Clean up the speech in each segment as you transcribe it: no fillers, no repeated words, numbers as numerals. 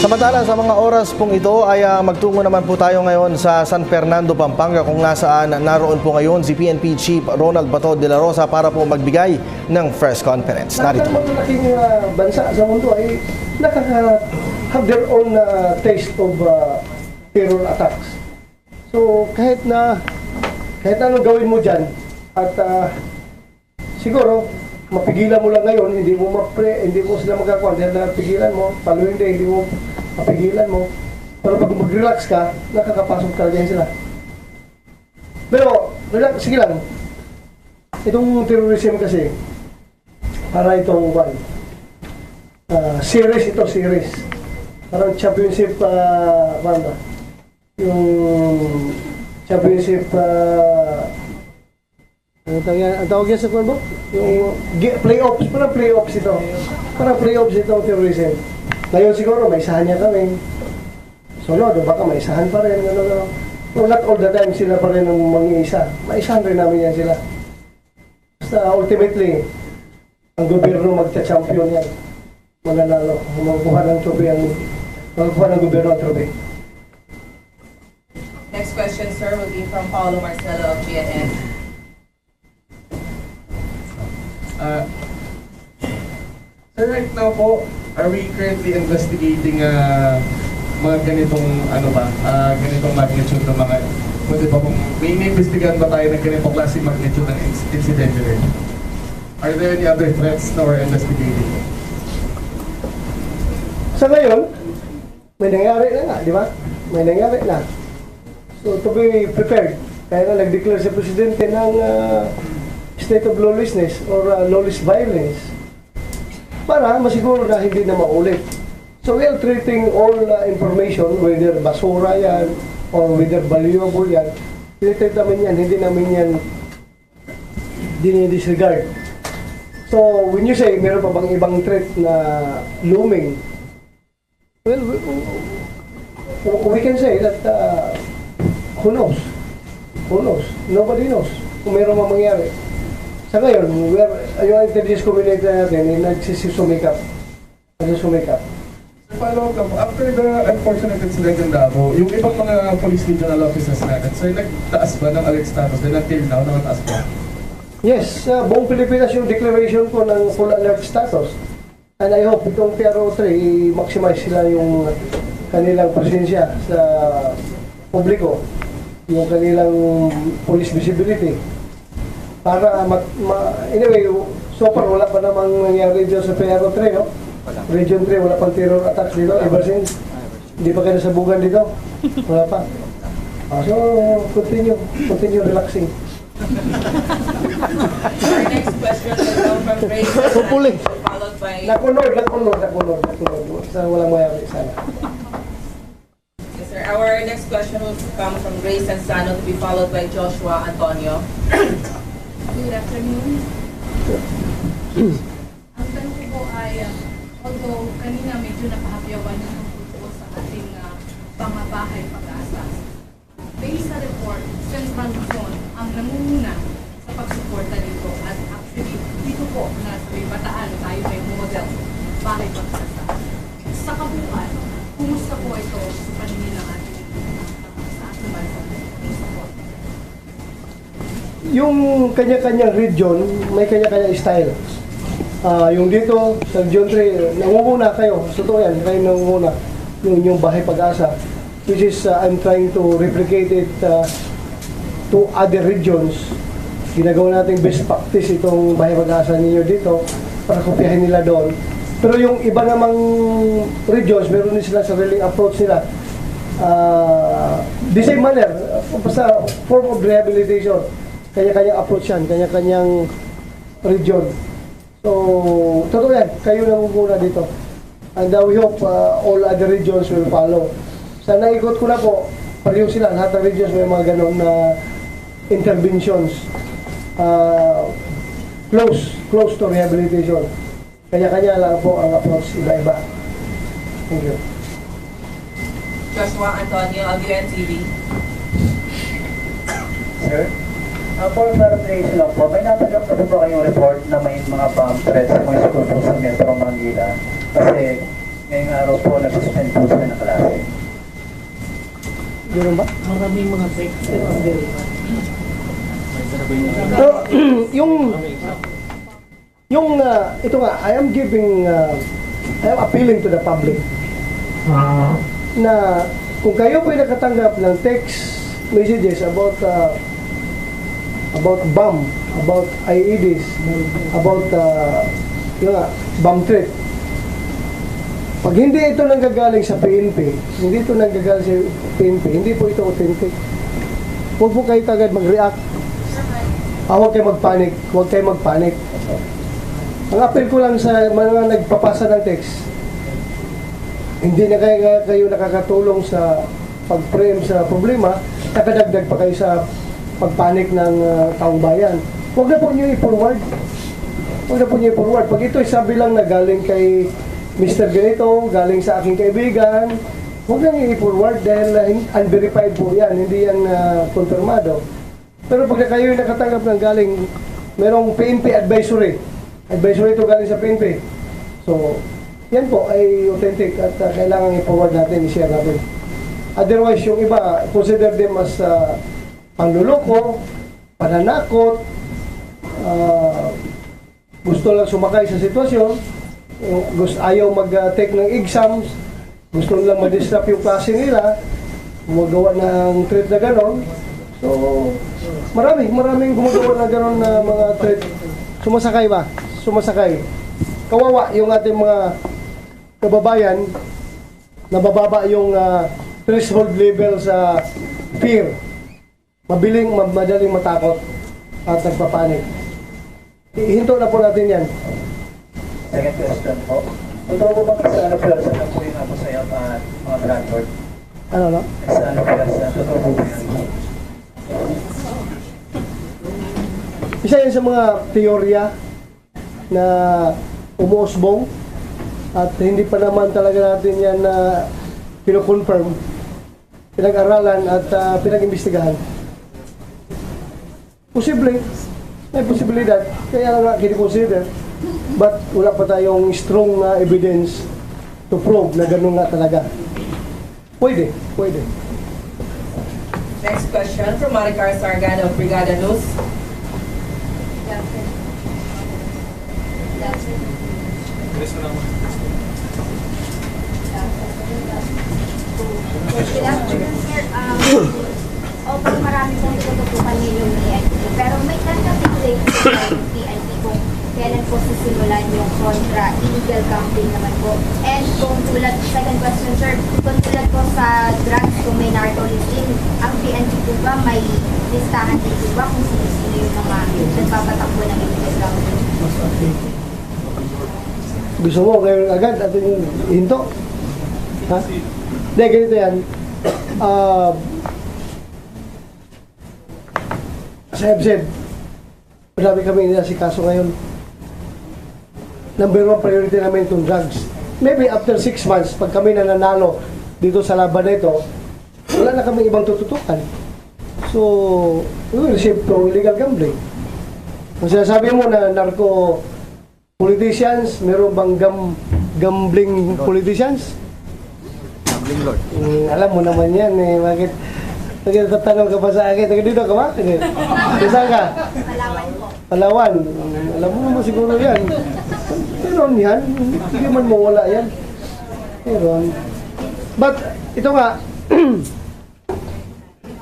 Samantala, sa mga oras pong ito ay magtungo naman po tayo ngayon sa San Fernando, Pampanga, kung nasaan naroon po ngayon si PNP Chief Ronald Bato de la Rosa para po magbigay ng press conference. Narito. Lahat ng malaking bansa sa mundo ay have their own taste of terror attacks. So kahit anong gawin mo dyan at siguro mapigilan mo lang ngayon, hindi mo sila magkakuha, dahil napigilan mo, following day, hindi mo mapigilan mo. Pero pag mag-relax ka, nakakapasok talaga yan sila. Pero, relax, sige lang. Itong terrorism kasi, para itong series. Parang championship, yung championship, ang tawag yan sa kwan mo? Yung playoffs, parang playoffs ito. Parang playoffs ito, terrorism. Ngayon siguro, may isahan niya kami. Sunod, baka may isahan pa rin. No, not all the time sila pa rin ang mang-iisa. Maisahan rin namin yan sila. Basta ultimately, ang gobyerno magta-champion yan. Mananalo. Magkuha ng trophy magkuha ng gobyerno ang trophy. Next question, sir, will be from Paulo Marcelo of GNN. Sir, right now po, are we currently investigating mga ganitong ganitong magnitude ng mga pwede ba kung may investigahan ba tayo ng ganitong klase magnitude ng incident rin? Are there any other threats na we're investigating? Sa ngayon, may nangyari na nga, di ba? May nangyari na. So, to be prepared, kaya na nag-declare si Presidente ng state of lawlessness or lawless violence para masiguro na hindi na maulit. So we are treating all information, whether basura yan or whether valuable yan, tinitreat namin yan, hindi namin yan dinidisregard. So when you say meron pa bang ibang threat na looming, well, we can say that who knows? Who knows? Nobody knows kung meron pa mangyari. Sa ngayon, yung intelligence community natin ay nagsisumikap. Follow up lang po, after the unfortunate incident in Davao, yung ibang mga police regional officers natin, sir, nagtaas ba ng alert status? Then until now, nakataas ba? Yes, buong Pilipinas yung declaration ko ng full alert status. And I hope itong PRO3, i-maximize sila yung kanilang presensya sa publiko, yung kanilang police visibility. Para anyway, so far wala pa namang nangyari dyan sa PRO3, no? Region 3, wala pang terror attacks dito ever since. Hindi pa kayo nasabugan dito. Wala pa. So, continue relaxing. Our next question will come from Grace Hopefully. followed by... Nakunod. Sa walang mayari sana. Yes, sir. Our next question will come from Grace Ansano to be followed by Joshua Antonio. Good afternoon. Ang tanong ko po ay, although kanina medyo napahapyawan yung tungkol po sa ating pangabahay pag-asa, based sa report, Central Luzon ang nangunguna sa pagsuporta dito at actually dito po na sa may Bataan tayo may model bahay pag-asa. Sa kabuuan, kumusta po ito sa paningin ng ating sa ating bansa? Kumusta po? Yung kanya-kanyang region, may kanya-kanyang style. Yung dito, sa Region 3, nangunguna kayo. Totoo yan, kayo nangunguna. Yung bahay pag-asa. Which is, I'm trying to replicate it to other regions. Ginagawa natin best practice itong bahay pag-asa ninyo dito para kopyahin nila doon. Pero yung iba namang regions, meron din sila sariling approach nila. The same manner, basta form of rehabilitation. Kanya-kanyang approach yan, kanya-kanyang region. So, totoo yan, kayo nangunguna dito. And we hope all other regions will follow. Sa naikot ko na po, pareho sila, lahat ng regions may mga ganun na interventions. Close to rehabilitation. Kanya-kanya lang po ang approach, iba-iba. Thank you. Joshua Antonio of UNTV. Sir? For clarification lang po, may natanggap na po kayong report na may mga bomb threats sa mga school po sa Metro Manila. Kasi ngayong araw po nag-suspend po sila Ganun ba? Maraming mga text pero ang very So, ito nga, I am appealing to the public na kung kayo po'y nakatanggap ng text messages about bomb, about IEDs, about bomb threat. Pag hindi ito nanggagaling sa PNP, hindi po ito authentic. Huwag po kayo agad mag-react. Huwag kayo magpanik. Ang appeal ko lang sa mga nagpapasa ng text, hindi na kayo nakakatulong sa pag-frame sa problema, nakadagdag pa kayo sa pagpanik ng taong bayan. Huwag na po nyo i-forward. Pag ito ay sabi lang na galing kay Mr. Ganito, galing sa aking kaibigan, huwag na nyo i-forward dahil unverified po yan, hindi yan konfirmado. Pero pag kayo ay nakatanggap ng galing, merong PNP advisory ito galing sa PNP. So, yan po ay authentic at kailangan i-forward natin, i-share natin. Otherwise, yung iba, consider them as panluloko, pananakot, gusto lang sumakay sa sitwasyon, ayaw mag-take ng exams, gusto lang ma-disrupt yung klase nila, gumagawa ng threat na gano'n. So, maraming gumagawa na gano'n na mga threat. Sumasakay. Kawawa yung ating mga kababayan na bababa yung threshold level sa fear. Madaling matakot at nagpapanik. Ihinto na po natin yan. Second question po. Totoo po ba sa ano pwersa na po yung ako sa'yo mga Bradford? Ano? Sa ano pwersa, totoo po ba yan? Isa yan sa mga teorya na umuusbong at hindi pa naman talaga natin yan na pino-confirm, pinag-aralan at pinag-imbestigahan. May posibilidad, kaya nga kini-consider, but wala pa tayong strong evidence to prove na gano'n nga talaga. Pwede. Next question from Maricar Sargano of Brigada News. Good afternoon, sir. Opo, marami pong tututukan ninyong PNP. Pero may tentative date sa PNP kung kailan po sisimulan yung kontra illegal campaign naman po. And kung tulad, second question, sir, kung tulad po sa drugs, kung may narco listing, ang PNP po ba may listahan dito ba kung sino yung mga nagpapatakbo ng illegal campaign? Gusto mo ngayon agad ating hinto? Ha? Hindi, ganito yan. As I have said, marami kami inasikaso ngayon. Number one priority namin itong drugs. Maybe after 6 months, pag kami nananalo dito sa laban na ito, wala na kami ibang tututukan. So, we will shift to illegal gambling. Kung sinasabi mo na narco politicians, meron bang gambling politicians? Gambling lord. Alam mo naman yan eh. Bakit tatanong ka pa sa akin? Taga dito ka ba? Saan ka? Palawan po. Palawan. Alam mo naman siguro yan. Meron yan. Hindi man mawala yan. Meron. But, ito nga,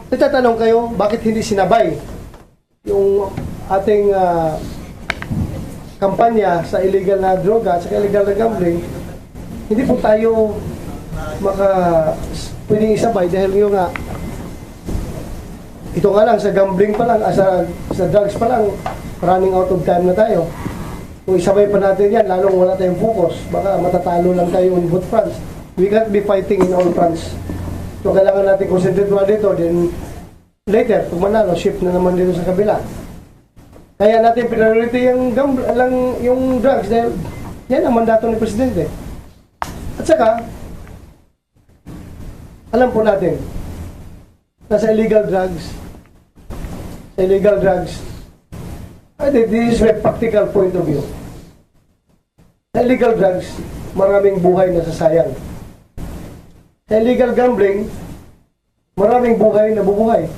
nagtatanong kayo, bakit hindi sinabay yung ating kampanya sa illegal na droga at sa illegal na gambling? Hindi po tayo pwedeng isabay dahil yung nga, ito nga lang, sa gambling pa lang, sa drugs pa lang, running out of time na tayo. Kung isabay pa natin yan, lalong wala tayong focus. Baka matatalo lang tayo on both fronts. We can't be fighting in all fronts. So, kailangan natin concentrate mo dito, then later, pag manalo, shift na naman dito sa kabila. Kaya natin priority yung drugs dahil yan ang mandato ni Presidente. At saka, alam po natin, nasa illegal drugs, this is a practical point of view. Sa illegal drugs, maraming buhay na sasayang. Sa illegal gambling, maraming buhay na bubuhay.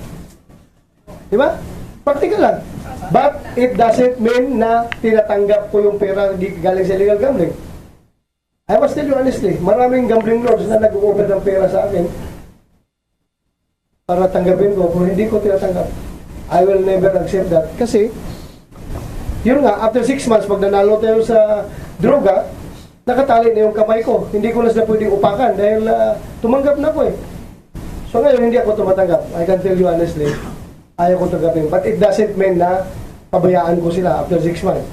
Di ba? Practical lang. But it doesn't mean na tinatanggap ko yung pera galing sa illegal gambling. I must tell you honestly, maraming gambling lords na nag-offer ng pera sa akin para tanggapin ko, kung hindi ko tinatanggap, I will never accept that. Kasi, yun nga, after 6 months, pag nanalo tayo sa droga, nakatali na yung kamay ko. Hindi ko na sila pwedeng upakan dahil tumanggap na ko eh. So ngayon, hindi ako tumatanggap. I can tell you honestly, ayaw ko tanggapin. But it doesn't mean na pabayaan ko sila after 6 months.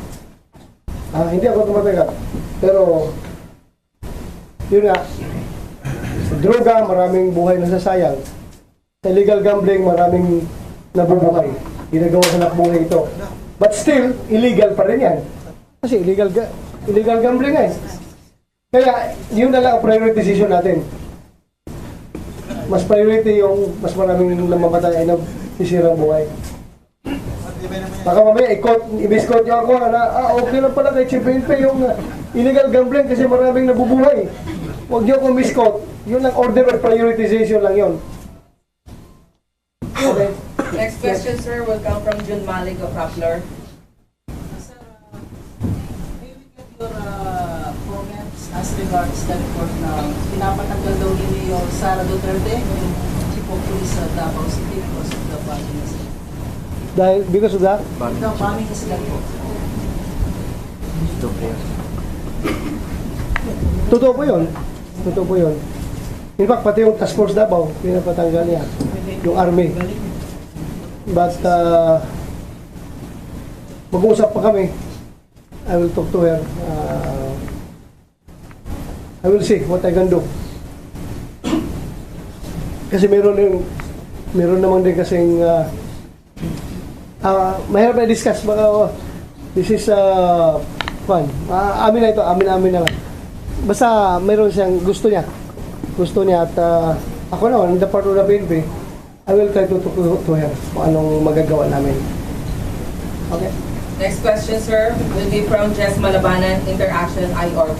Hindi ako tumatanggap. Pero, yun nga, sa droga, maraming buhay na sasayang. Sa illegal gambling, maraming nabubuhay. Ginagawa sa buhay ito. But still, illegal pa rin yan. Kasi illegal gambling eh. Kaya, yun na lang ang priority decision natin. Mas priority yung mas maraming namamatay ay nasisirang buhay. Baka mamaya, i-misquote nyo ako na, okay lang pala kay Chief PNP yung illegal gambling kasi maraming nabubuhay. Huwag nyo akong misquote. Yun ang order of prioritization lang yun. Okay. Next question, sir, will come from Jun Malik of Rappler. Sir, may we get your comments as regards the report na pinapatanggal daw ni Mayor Sara Duterte yung Chief of Police sa Davao City because of the bombing incident. Dahil, because of that, The bombing incident po. totoo po yun. Totoo po yun. In fact, pati yung task force Davao, pinapatanggal niya. Yung army. But, mag-uusap pa kami. I will talk to her. I will see what I can do. Kasi meron naman din kasing mahirap na discuss. Baka, this is fun. Amin na ito. Amin na lang. Basta meron siyang gusto niya at ako naman, the part of the PNP, I will try to talk to her kung anong magagawa namin. Okay? Next question, sir, will be from Jess Malabanan, Interaction IORB.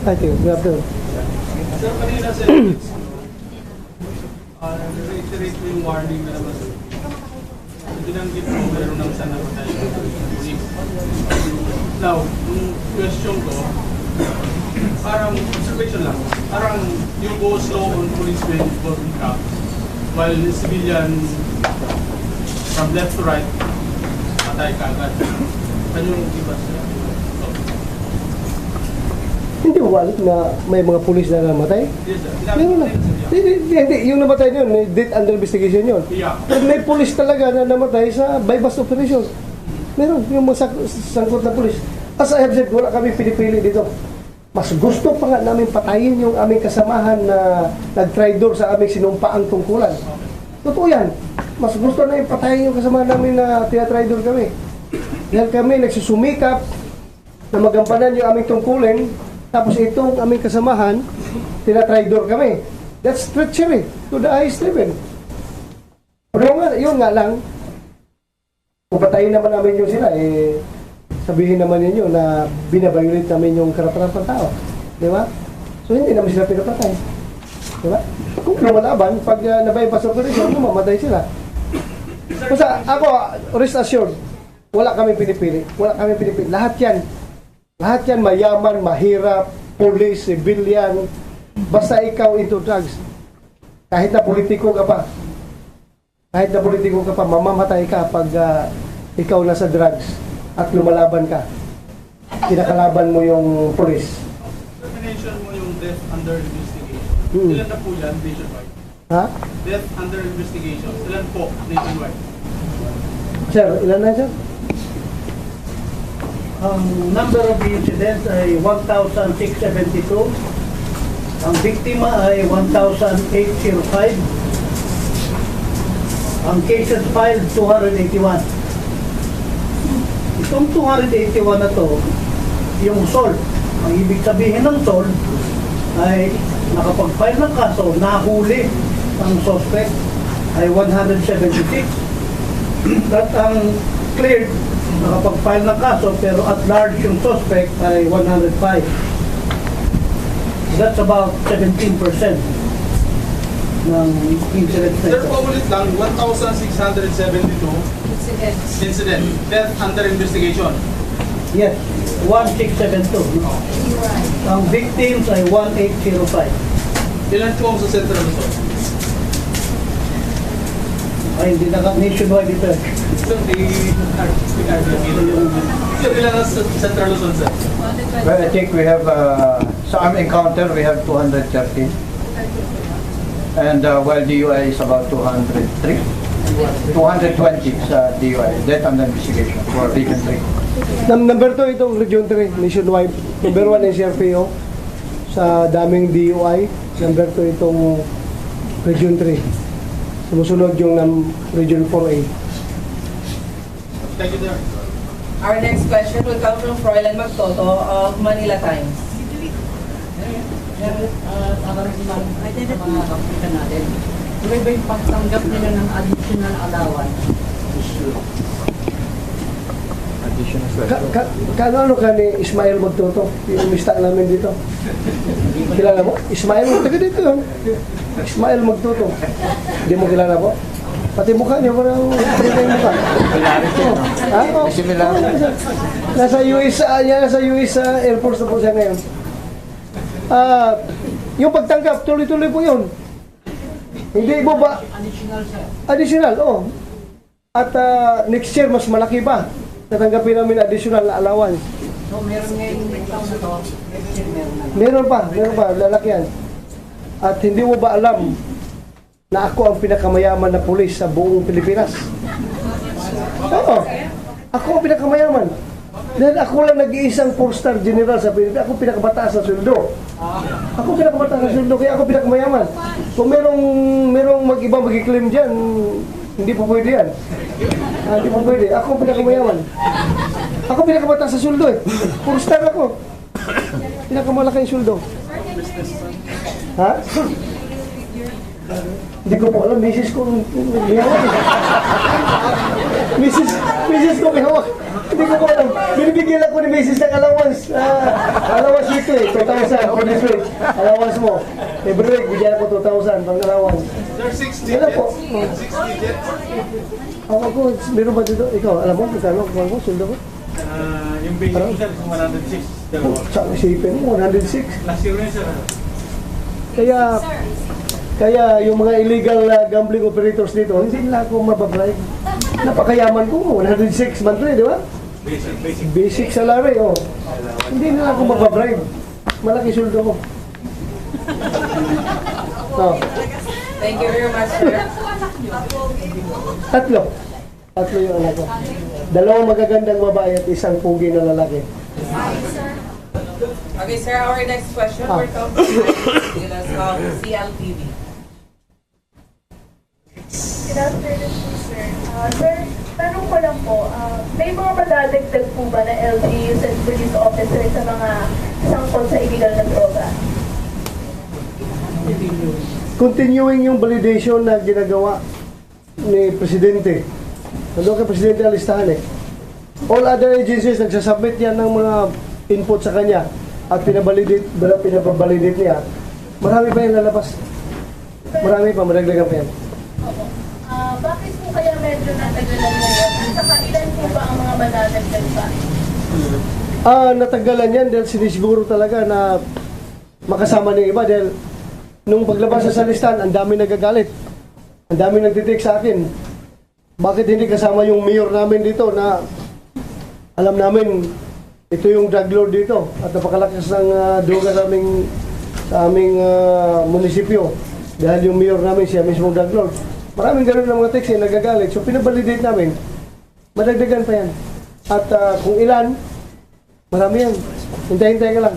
Thank you. Good afternoon. Sir, kanina sir, reiterate mo yung warning na naman. Binanggit mo meron ng sana tayo ng police. Now, yung question ko, parang observation lang, parang you go slow on policemen involving cops, while civilian from left to right, patay ka agad. Ano yung iba sir? Hindi mo alam na may mga pulis na namatay? Yes sir. Hindi. Yung namatay yun, death under investigation yun. Yeah. Pero may pulis talaga na namatay sa bypass operation. Meron, yung mga sangkot na pulis. As I have said, wala kami pinipili dito. Mas gusto pa nga namin patayin yung aming kasamahan na nag-tridor sa aming sinumpaang tungkulan. Totoo yan. Mas gusto na yung patayin yung kasamahan namin na tinatridor kami. Dahil kami nagsusumikap na magampanan yung aming tungkulin, tapos itong aming kasamahan, tinatridor kami. That's treachery to the highest level. Pero yun nga lang, kung patayin naman namin yung sila, sabihin naman ninyo na binabayulit namin yung karapatan ng tao. Di ba? So hindi naman sila pinapatay. Di ba? Kung lumalaban, pag nabaypas operation, mamatay sila. Basta ako, rest assured, wala kami pinipili. Wala kami pinipili. Lahat yan mayaman, mahirap, police, civilian, basta ikaw into drugs. Kahit na politiko ka pa. Mamamatay ka pag ikaw nasa drugs at lumalaban ka. Kinakalaban mo yung police. Mention mo yung death under investigation. Ilan na po yan nationwide? Ha? Death under investigation. Ilan po nationwide? Sir, ilan na sir? Ang number of incidents ay 1,672. Ang biktima ay 1,805. Ang cases filed, 281. Itong 281 na to, yung SOL. Ang ibig sabihin ng SOL ay nakapag-file ng kaso, nahuli ang suspect ay 176. At ang cleared, nakapag-file ng kaso pero at large yung suspect ay 105. That's about 17% ng incidents na Sir, ito. paulit lang, 1,672 incident. Death under investigation. Yes, 1672. Ang victims ay 1805. Ilan po ang sa Central Luzon? Ay, hindi na nationwide ito. Sir, Sir, ilan ang sa Central Luzon, sir? Well, I think we have, sa armed encounter, we have 230. And while DUI is about 203. 220 sa DUI, death under investigation for Region 3. Number 2 itong Region 3, nationwide. Number 1 NCRPO sa daming DUI. Number 2 itong Region 3. Sumusunod yung Region 4A. Thank you, sir. Our next question will come from Froilan Magtoto of Manila Times. Identity mga kapitan natin. Ano ba yung pagtanggap nila ng additional allowance? Ano ka ni Ismael Magtoto? Yung mista namin dito. Kilala mo? Ismael Magtoto dito yun. Ismael Magtoto. Hindi mo kilala po? Pati mukha niya, parang yung mukha. Similar. Nasa US Air Force na po siya ngayon. Yung pagtanggap, tuloy-tuloy po yun. Hindi mo ba? Additional, sir. Additional, oh. At next year, mas malaki pa. Tatanggapin namin additional na allowance. So, meron ngayon yung taon na to, next year meron na. Meron pa, lalaki yan. At hindi mo ba alam na ako ang pinakamayaman na pulis sa buong Pilipinas? Oo. Ako ang pinakamayaman. Dahil ako lang nag-iisang 4-star general sa Pilipinas. Ako pinakabataas na sweldo. Ako pinakabataas na sweldo, kaya ako pinakamayaman. Kung merong mag-iba mag-claim dyan, hindi po pwede yan. Hindi po pwede. Ako pinakamayaman. Ako pinakabataas sa sweldo eh. 4-star ako. Pinakamalaki yung sweldo. Ha? Hindi ko po alam, misis ko may hawak. Misis ko may hawak. Hindi ko po alam. Binibigyan ako ni misis ng allowance. Allowance dito eh, 2,000 for this week. Allowance mo. Every week, bigyan ako 2,000 pang allowance. Sir, 6 Yan lang po. digits. 6 digits. Ako, meron ba dito? Ikaw, alam mo, magkano mo, sundo ko? Yung basic ko, sir, 106. Dalawa. Sa isipin mo, 106. Last year rin, sir. Kaya yung mga illegal gambling operators dito, hindi nila ako mababribe. Napakayaman ko, 106 monthly, di ba? Basic. Basic salary, oh. Hindi nila ako mababribe. Malaki suldo ko. Oh. Thank you very much, sir. Tatlo yung anak ko. Dalawang magagandang babae at isang pugi na lalaki. Okay, sir, our next question will come from CLTV. Good afternoon po, sir. Sir, tanong ko lang po, may mga madadagdag po ba na LGUs and police officer sa mga sangkot sa illegal na droga? Continuing yung validation na ginagawa ni Presidente. Nandun kay Presidente ang listahan eh. All other agencies nagsasubmit yan ng mga input sa kanya at pinababalidate niya. Marami pa yung lalabas. Marami pa, madagdagan pa yan. Opo. Bakit po kaya medyo natagalan ngayon? At saka ilan po ba ang mga madadagdag pa? Natagalan yan dahil sinisiguro talaga na makasama ng iba dahil nung paglabas sa listahan, ang dami nagagalit. Ang dami nagtitik sa akin. Bakit hindi kasama yung mayor namin dito na alam namin ito yung drug lord dito at napakalakas ng droga sa aming munisipyo dahil yung mayor namin siya mismo drug lord. Maraming ganun ng mga text nagagalit. So pinabalidate namin. Madagdagan pa yan. At kung ilan, marami yan. Hintay-hintay ka lang.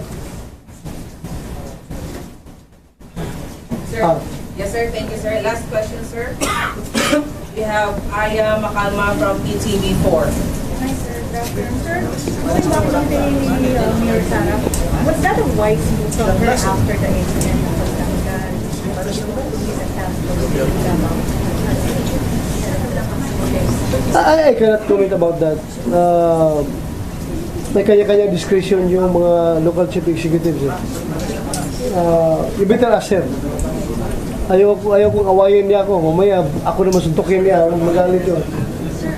Sir, yes, sir. Thank you, sir. Last question, sir. We have Aya Makalma from PTV4. Hi, sir. Good afternoon, sir. Going back to the Mayor Sara, was that a wise move from her after the incident ng Pagtangan? I cannot comment about that. May kanya-kanya discretion yung mga local chief executives. you better ask her. Ayaw kong awayin niya ako. Mamaya ako naman suntukin niya. Magalit yun. Sir,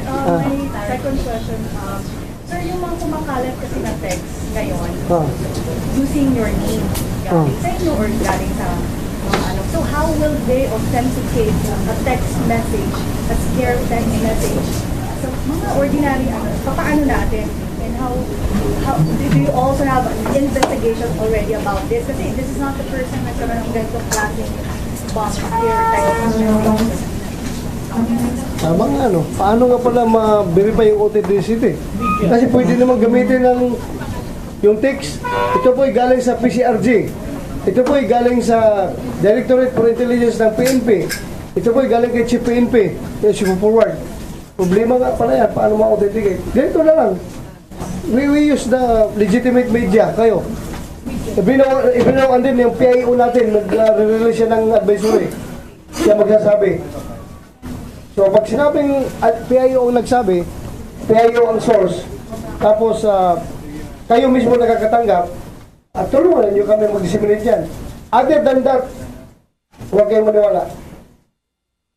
my second question. Sir, yung mga kumakalat kasi na text ngayon, using your name, galing sa inyo or galing sa mga ano. So how will they authenticate a text message, a scare text message? So mga ordinary ano, papaano natin? And how do you also have an investigation already about this? Kasi this is not the first time nagkaroon ng ganitong klaseng bomb scare text. Tama nga, no? Paano nga pala ma-verify yung authenticity? Kasi pwede naman gamitin ng yung text. Ito po ay galing sa PCRG. Ito po ay galing sa Directorate for Intelligence ng PNP. Ito po ay galing kay Chief PNP. Yung si forward. Problema nga pala yan. Paano ma-authenticate? Ganito na lang. We use the legitimate media. Kayo. Ibinawan din yung PIO natin. Nag-release siya ng advisory. Siya magsasabi. So pag sinabing PIO ang nagsabi, PIO ang source, tapos kayo mismo nakakatanggap, at tulungan nyo kami mag-disseminate yan. Other than that, huwag kayong maniwala.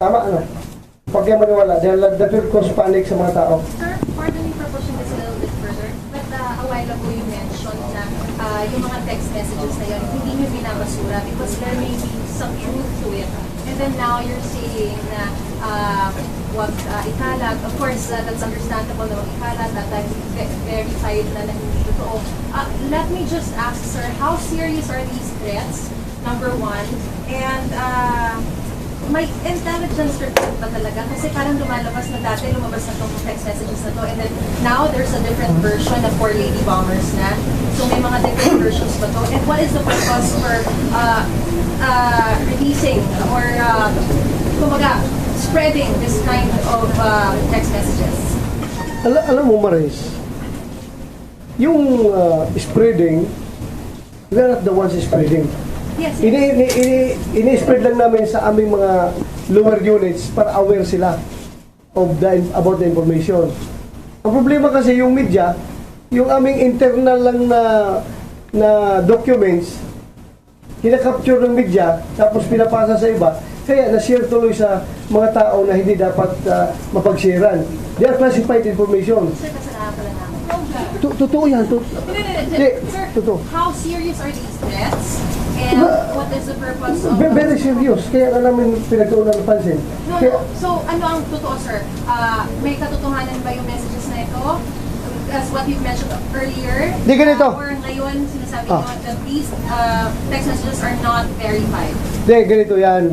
Tama, ano? Huwag kayong maniwala dahil that will cause panic sa mga tao. Sir, pardon me for pushing this a little bit further, but a while ago you mentioned na yung mga text messages na yun, hindi nyo binabasura because there may be some truth to it. And then now you're saying na wag ikalat. Of course, that's understandable na wag ikalat at verified na hindi totoo. Let me just ask, sir, how serious are these threats? Number one. And may intelligence report ba talaga? Kasi parang lumalabas na dati, lumabas na itong text messages na to. And then now there's a different version of 4 lady bombers na. So may mga different versions ba to? And what is the purpose for releasing or kumbaga, spreading this kind of text messages? Alam mo, Maris, yung spreading, we are not the ones spreading. Yes. Ini-spread lang namin sa aming mga lower units para aware sila about the information. Ang problema kasi yung media, yung aming internal lang na documents, kinakapture ng media, tapos pinapasa sa iba, kaya na-share tuloy sa mga tao na hindi dapat mapag-sharean. They are classified information. Sir, kasalanan pala namin. Totoo yan. Sir, totoo. how serious are these threats? And what is the purpose of... Very serious. Kaya ka namin pinagtuunan ng pansin. No. So, ano ang totoo, sir? May katotohanan ba yung messages na ito? As what you've mentioned earlier? Di ganito. Or ngayon, sinasabi nyo that these text messages are not verified? Di, ganito yan.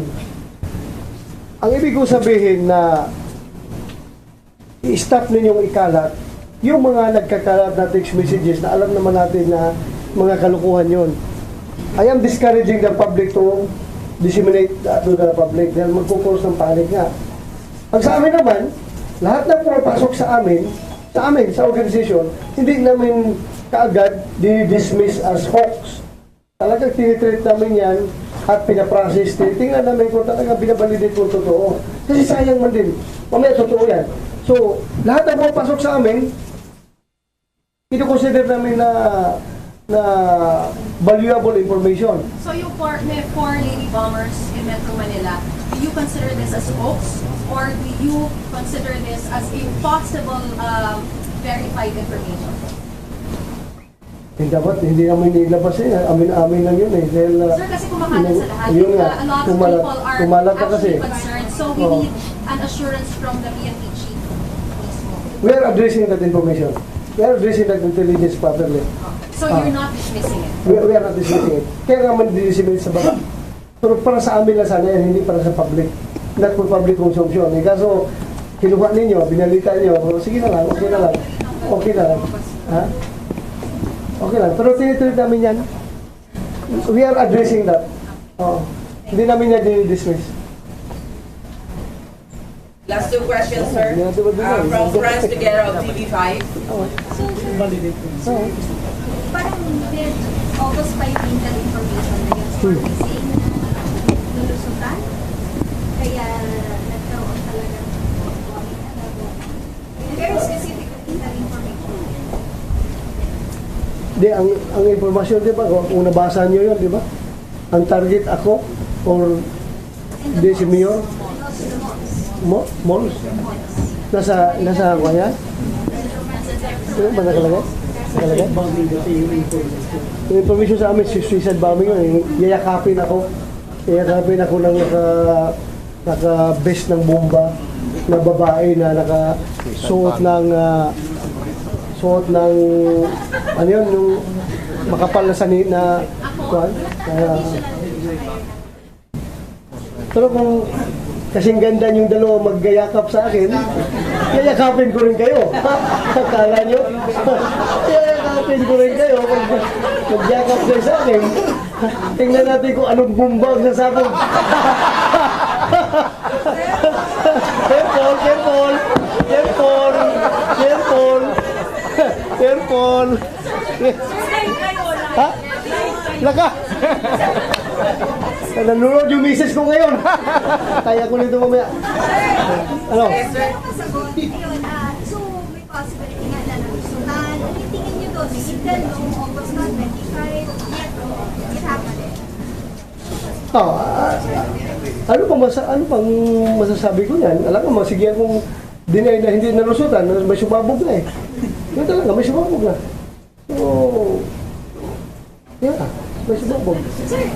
Ang ibig ko sabihin na i-stop ninyong ikalat yung mga nagkakalat na text messages na alam naman natin na mga kalukuhan yun. I am discouraging the public to disseminate to the public dahil magkukos ng panic nga. Pag sa amin naman, lahat na pumapasok sa amin, sa organization, hindi namin kaagad di-dismiss as hoax. Talagang tinitreat namin yan at pinaprocess. Tingnan namin kung talagang binabalidate kung totoo. Kasi sayang man din. Mamaya totoo yan. So, lahat na pumapasok sa amin, ito-consider namin na valuable information. So yung may 4 lady bombers in Metro Manila, do you consider this as hoax? Or do you consider this as a possible verified information? Hindi namin nilabas yun. Amin lang yun eh. Dahil, sir, kasi kumakalat sa lahat. Yun nga, A lot of people are kasi. actually concerned. So we need an assurance from the PNP chief mismo. We are addressing that information. We are addressing that intelligence properly. So you're not dismissing it? We are not dismissing it. Kaya nga man disseminate sa baba. Pero para sa amin lang sana yan, hindi para sa public. Not for public consumption. Eh, kaso, kinuha ninyo, binalita nyo, sige na lang, okay na lang. Okay na lang. Ha? Okay lang. Pero tinitreat namin yan. We are addressing that. Hindi namin yan dismiss. Last 2 questions, sir. From Franz Figueroa of TV5. Parang with August 5 intel information na yung for missing nilusutan, kaya nagkaroon talaga very specific intel information. Di, ang informasyon, di ba, kung nabasa nyo yun, di ba? Ang target ako, or di si Mayor? Malls? Nasa ako yan? Ano ba nakalagay? Nakalagay? Yung information sa amin, suicide bombing yun. Yayakapin ako ng naka-vest ng bomba na babae na nakasuot ng ano yun, yung makapal na sani na kuwan. Pero kung kasing ganda yung dalawa maggayakap sa akin, yayakapin ko rin kayo. Akala nyo? Yayakapin ko rin kayo. Magyakap kayo sa akin. Tingnan natin kung anong bumbag sa sabog. Careful. Ha? Laka! Nanonood yung misis ko ngayon. Kaya ko nito mamaya. Ano? Ayun, so may possibility nga na nalusutan. Ano yung tingin nyo doon? Single noong August 25, it happened. Ano pang masasabi ko niyan? Alam ko, masigyan kong deny na hindi nalusutan, may sumabog na eh. Yun talaga, may sumabog na. So, yeah, may sumabog. Sir,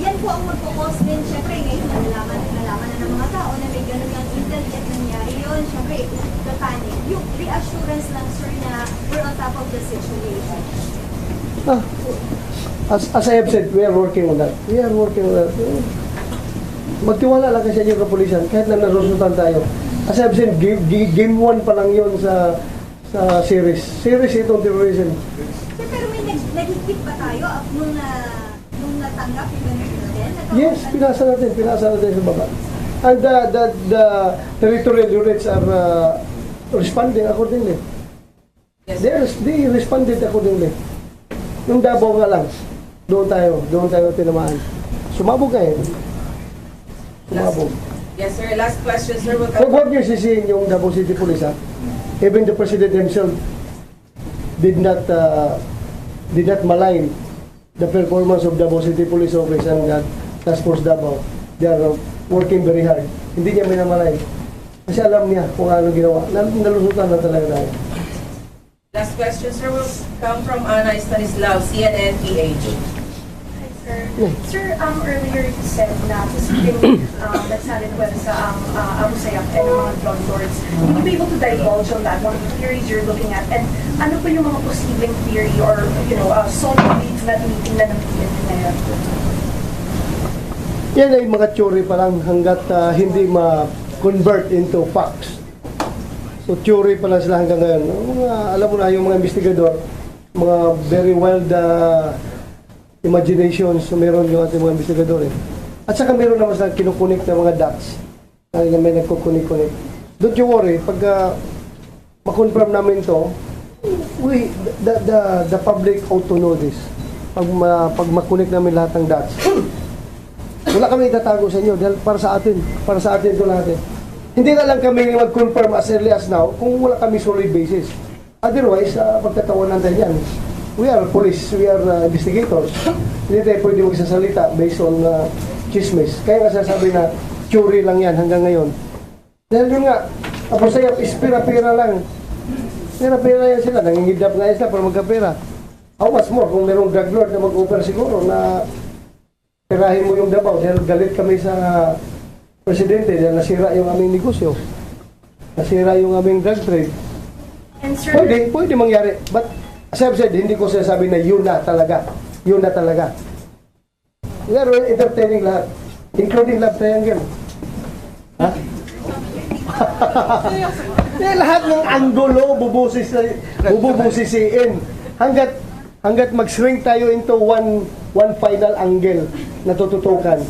yan po ang magpo-cause din. Siyempre, ngayon nalaman na ng mga tao na may ganun yung intelligent nangyari yun. Siyempre, the panic. Yung reassurance lang, sir, na we're on top of the situation. As I have said, we are working on that. Magtiwala lang kasi yung kapulisan, kahit na narusutan tayo. As I have said, game 1 pa lang yun sa series. Series itong terrorism. Sir, pero may nagigit ba tayo nung natanggap yung ganun din? Yes, pinasa natin sa baba. And the territorial units are responding accordingly. They responded accordingly. Yung Davao nga lang, doon tayo tinamaan. Sumabog kayo. Sumabog. Yes, sir. Last question, sir. Will So, huwag niyo sisihin yung Davao City Police, ha? Even the President himself did not malign the performance of Davao City Police Office and Task Force Davao. They are working very hard. Hindi niya minamalain. Kasi alam niya kung ano ginawa. Nalusutan na talaga tayo. Last question, sir, will come from Ana Stanislav, CNN PH. Sir, earlier you said na posibleng nagsalit sa Abu Sayyaf and mga drug lords. Will you be able to divulge on that, one of the theories you're looking at? And ano pa yung mga posibleng theory or, solid leads na tinitingnan ng PNP ngayon? Yan ay mga theory pa lang hanggat hindi ma-convert into facts. So theory pa lang sila hanggang ngayon. Alam mo na yung mga investigador, mga very wild imaginations, so meron yung ating mga investigador eh. At saka meron naman silang kinukunik na mga dots. May nagkukunik-kunik. Don't you worry, pag ma-confirm namin to, the public ought to know this. Pag makunik namin lahat ng dots. Wala kami itatago sa inyo dahil para sa atin ito lahat eh. Hindi na lang kami mag-confirm as early as now kung wala kami solid basis. Otherwise, pagtatawanan tayo yan. We are police, we are investigators. Hindi tayo pwede magsasalita based on chismis. Kaya nga sasabi na theory lang yan hanggang ngayon. Dahil yun nga, Abu Sayyaf is pira-pira lang. Pira-pira yan sila, nangingidap nga sila para magkapira. How much more kung merong drug lord na mag-offer siguro na tirahin mo yung Davao dahil galit kami sa presidente dahil nasira yung aming negosyo. Nasira yung aming drug trade. Pwede mangyari. But as I've said, hindi ko sinasabi na yun na talaga. Yun na talaga. We are entertaining lahat. Including love triangle. Ha? Lahat ng anggulo bubusisiin. Hanggat mag-shrink tayo into one final angle na tututukan.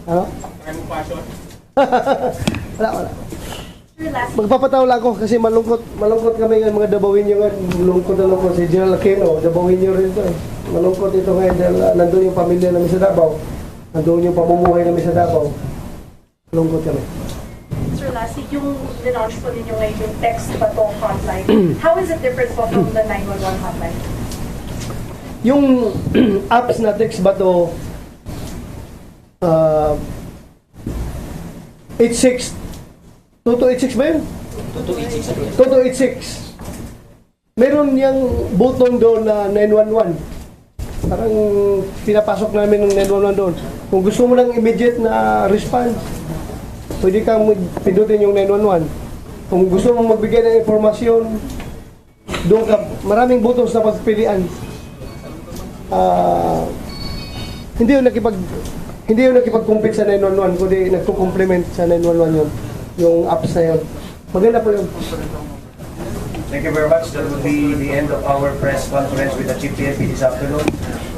Ano? Wala. Magpapatawa lang ako kasi malungkot kami ng mga Dabawin nyo nga. Malungkot si General Aquino, Dabawin nyo rin ito eh. Malungkot ito ngayon dahil nandun yung pamilya namin sa Davao. Nandun yung pamumuhay namin sa Davao. Malungkot kami. Sir, lastly, yung nilaunch po ninyo ngayon yung text ba to hotline, how is it different po from the 911 hotline? Yung apps na text ba to 86 2286 ba yun? 2286. Meron yung button doon na 911. Parang pinapasok namin ng 911 doon. Kung gusto mo ng immediate na response, pwede kang pindutin yung 911. Kung gusto mong magbigay ng informasyon, doon ka, maraming buttons na pagpilian. Hindi yung nakipag-compete sa 911, kundi nagko-complement sa 911 yun, yung apps na yun. Maganda po yun. Thank you very much. That will be the end of our press conference with the Chief PNP this afternoon.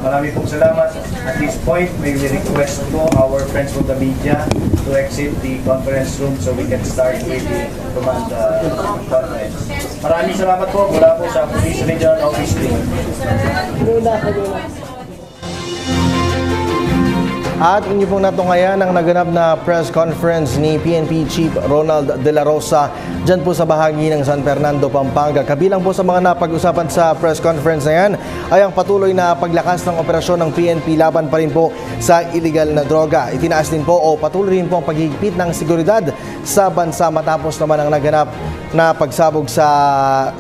Marami pong salamat. At this point, may we request po our friends from the media to exit the conference room so we can start with the command conference. Maraming salamat po mula po sa Police Regional Office team. At inyo pong natungayan ang naganap na press conference ni PNP Chief Ronald De La Rosa dyan po sa bahagi ng San Fernando, Pampanga. Kabilang po sa mga napag-usapan sa press conference na yan ay ang patuloy na paglakas ng operasyon ng PNP laban pa rin po sa illegal na droga. Itinaas din po o patuloy rin po ang paghigpit ng seguridad sa bansa matapos naman ang naganap na pagsabog sa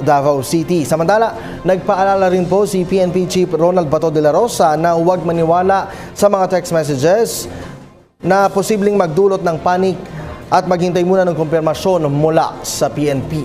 Davao City. Samantala, nagpaalala rin po si PNP Chief Ronald Bato de la Rosa na huwag maniwala sa mga text messages na posibleng magdulot ng panik at maghintay muna ng kumpirmasyon mula sa PNP.